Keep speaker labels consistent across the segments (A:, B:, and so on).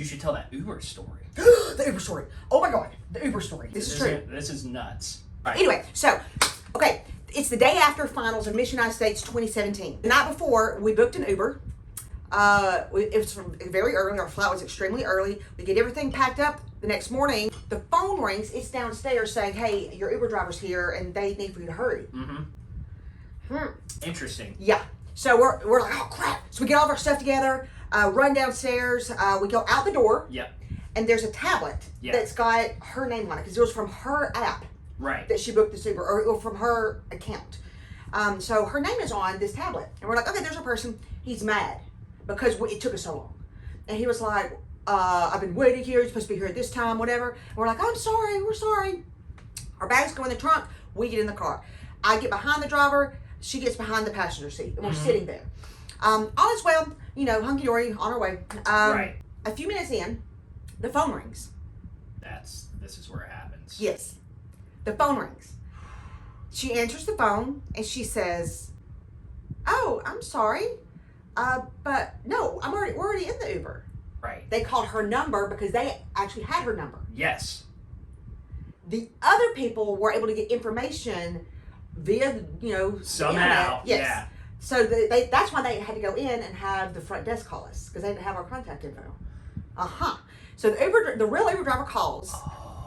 A: you should tell that Uber story.
B: The Uber story. Oh my God, the Uber story. This is true.
A: This is nuts. Right.
B: Anyway, so, okay, it's the day after finals of Miss United States 2017. The night before, we booked an Uber. It was from very early. Our flight was extremely early. We get everything packed up. The next morning, the phone rings. It's downstairs saying, "Hey, your Uber driver's here, and they need for you to hurry."
A: Interesting.
B: Yeah. So we're like, "Oh crap!" So we get all of our stuff together, run downstairs. We go out the door.
A: Yep.
B: And there's a tablet that's got her name on it because it was from her app.
A: Right.
B: That she booked this Uber, or from her account. So her name is on this tablet, and we're like, "Okay, there's a person." He's mad because it took us so long, and he was like, "I've been waiting here. You're supposed to be here at this time, whatever." And we're like, "I'm sorry. We're sorry." Our bags go in the trunk. We get in the car. I get behind the driver. She gets behind the passenger seat, and we're sitting there. All is well, hunky dory, on our way.
A: Right.
B: A few minutes in, the phone rings.
A: This is where it happens.
B: Yes. The phone rings. She answers the phone and she says, "Oh, I'm sorry. But no, we're already in the Uber."
A: Right.
B: They called her number because they actually had her number.
A: Yes.
B: The other people were able to get information via,
A: somehow.
B: the internet. Yes.
A: Yeah.
B: So that's why they had to go in and have the front desk call us because they didn't have our contact info. So the real Uber driver calls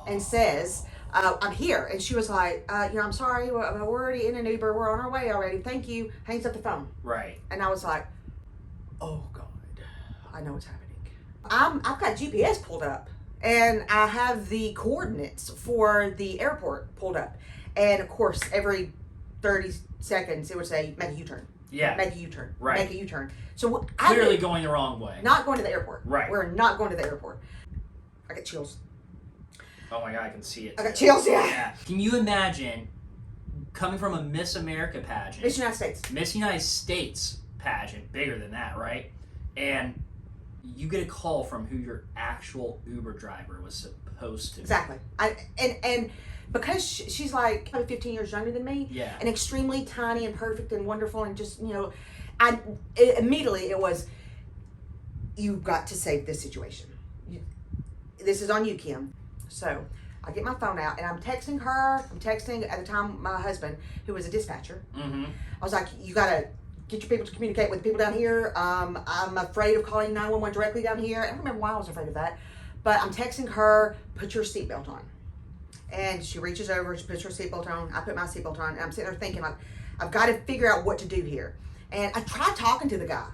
B: and says, "I'm here." And she was like, "I'm sorry, we're already in an Uber. We're on our way already. Thank you." Hangs up the phone.
A: Right.
B: And I was like, "Oh God, I know what's happening." I've got GPS pulled up, and I have the coordinates for the airport pulled up, and of course, every 30 seconds it would say, "Make a U-turn."
A: Yeah.
B: Make a U-turn.
A: Right.
B: Make a U-turn. So
A: Clearly going the wrong way.
B: Not going to the airport.
A: Right.
B: We're not going to the airport. I get chills.
A: Oh my God, I can see it.
B: I got chills, yeah.
A: Can you imagine coming from a Miss America pageant?
B: Miss United States.
A: Miss United States pageant, bigger than that, right? And you get a call from who your actual Uber driver was supposed to be.
B: Exactly. And because she's like probably 15 years younger than me, and extremely tiny and perfect and wonderful, and just immediately it was, "You've got to save this situation. This is on you, Kim." So I get my phone out and I'm texting her. I'm texting at the time my husband, who was a dispatcher. I was like, "You gotta get your people to communicate with the people down here. I'm afraid of calling 911 directly down here." I don't remember why I was afraid of that, but I'm texting her, "Put your seatbelt on." And she reaches over, she puts her seatbelt on. I put my seatbelt on, and I'm sitting there thinking, like, I've got to figure out what to do here. And I tried talking to the guy.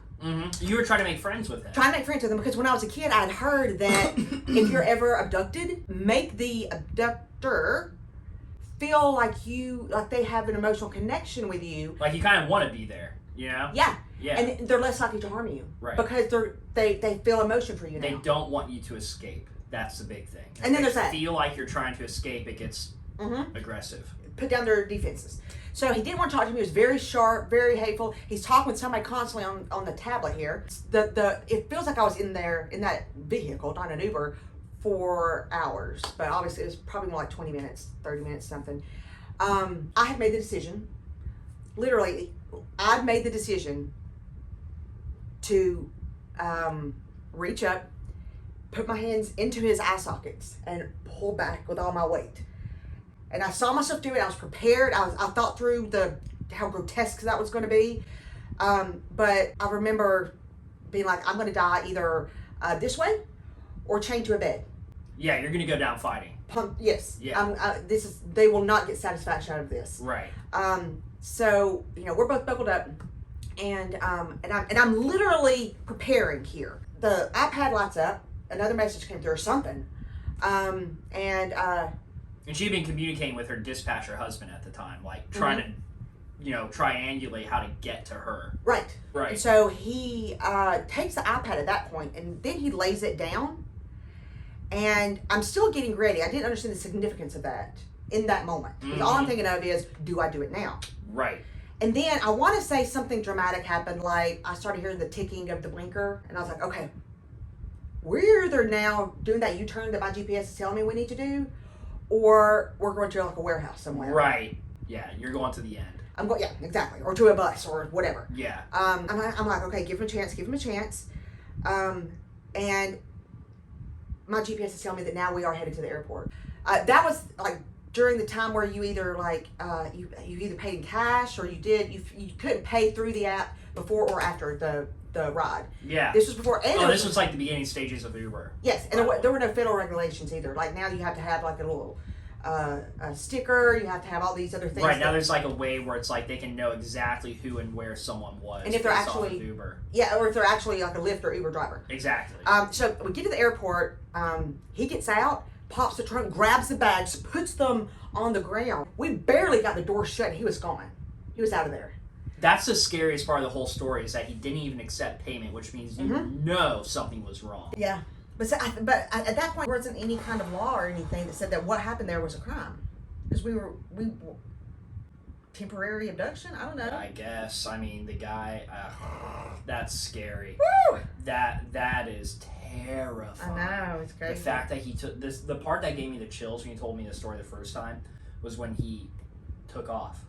A: You were trying to make friends with him.
B: Trying to make friends with him because when I was a kid, I'd heard that if you're ever abducted, make the abductor feel like they have an emotional connection with you.
A: Like you kind of want to be there, Yeah.
B: Yeah. And they're less likely to harm you.
A: Right.
B: Because they feel emotion for you now.
A: They don't want you to escape. That's the big thing.
B: And then there's that.
A: Feel like you're trying to escape, it gets aggressive.
B: Put down their defenses. So he didn't want to talk to me. He was very sharp, very hateful. He's talking with somebody constantly on the tablet here. It feels like I was in that vehicle, not an Uber, for hours. But obviously it was probably more like 20 minutes, 30 minutes, something. I had made the decision. Literally, I'd made the decision to reach up, put my hands into his eye sockets, and pull back with all my weight. And I saw myself do it. I was prepared. I thought through how grotesque that was going to be. But I remember being like, I'm going to die either this way or chained to a bed.
A: Yeah, you're going to go down fighting.
B: Yes.
A: Yeah.
B: They will not get satisfaction out of this.
A: Right.
B: So we're both buckled up, and I'm literally preparing here. The iPad lights up. Another message came through or something, and
A: she'd been communicating with her dispatcher husband at the time, like trying to, triangulate how to get to her.
B: Right.
A: Right.
B: And so he takes the iPad at that point, and then he lays it down. And I'm still getting ready. I didn't understand the significance of that in that moment. All I'm thinking of is, do I do it now?
A: Right.
B: And then I want to say something dramatic happened, like I started hearing the ticking of the blinker, and I was like, okay, we're either now doing that U-turn that my GPS is telling me we need to do, or we're going to like a warehouse somewhere.
A: Right. Yeah, you're going to the end.
B: I'm going, yeah, exactly, or to a bus or whatever.
A: Yeah.
B: I'm like, okay, give him a chance, and my GPS is telling me that now we are headed to the airport. That was like during the time where you either you either paid in cash or you couldn't pay through the app before or after the ride.
A: Yeah.
B: This was before. And
A: this was like the beginning stages of Uber.
B: Yes, and there were no federal regulations either. Like now you have to have like a little a sticker. You have to have all these other things.
A: Right, now there's like a way where it's like they can know exactly who and where someone was.
B: And if they're
A: based off
B: actually
A: of Uber.
B: Yeah, or if they're actually like a Lyft or Uber driver.
A: Exactly.
B: So we get to the airport. He gets out, pops the trunk, grabs the bags, puts them on the ground. We barely got the door shut, and he was gone. He was out of there.
A: That's the scariest part of the whole story is that he didn't even accept payment, which means you know something was wrong.
B: Yeah. But at that point, there wasn't any kind of law or anything that said that what happened there was a crime. Because we temporary abduction? I don't know.
A: I guess. I mean, the guy, that's scary.
B: Woo!
A: That is terrifying.
B: I know, it's crazy.
A: The fact that he took this, the part that gave me the chills when you told me the story the first time was when he took off.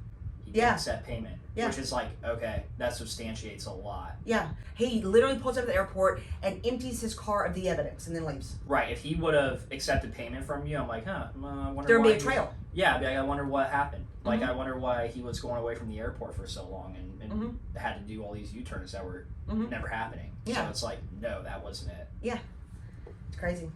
A: He didn't accept payment.
B: Yeah.
A: Which is like, okay, that substantiates a lot.
B: Yeah. He literally pulls up to the airport and empties his car of the evidence and then leaves.
A: Right. If he would have accepted payment from you, I'm like, I wonder
B: There would
A: why
B: be a trail.
A: Yeah, I'd be like, I wonder what happened. Like, I wonder why he was going away from the airport for so long and had to do all these U-turns that were never happening.
B: Yeah.
A: So it's like, no, that wasn't it.
B: Yeah. It's crazy.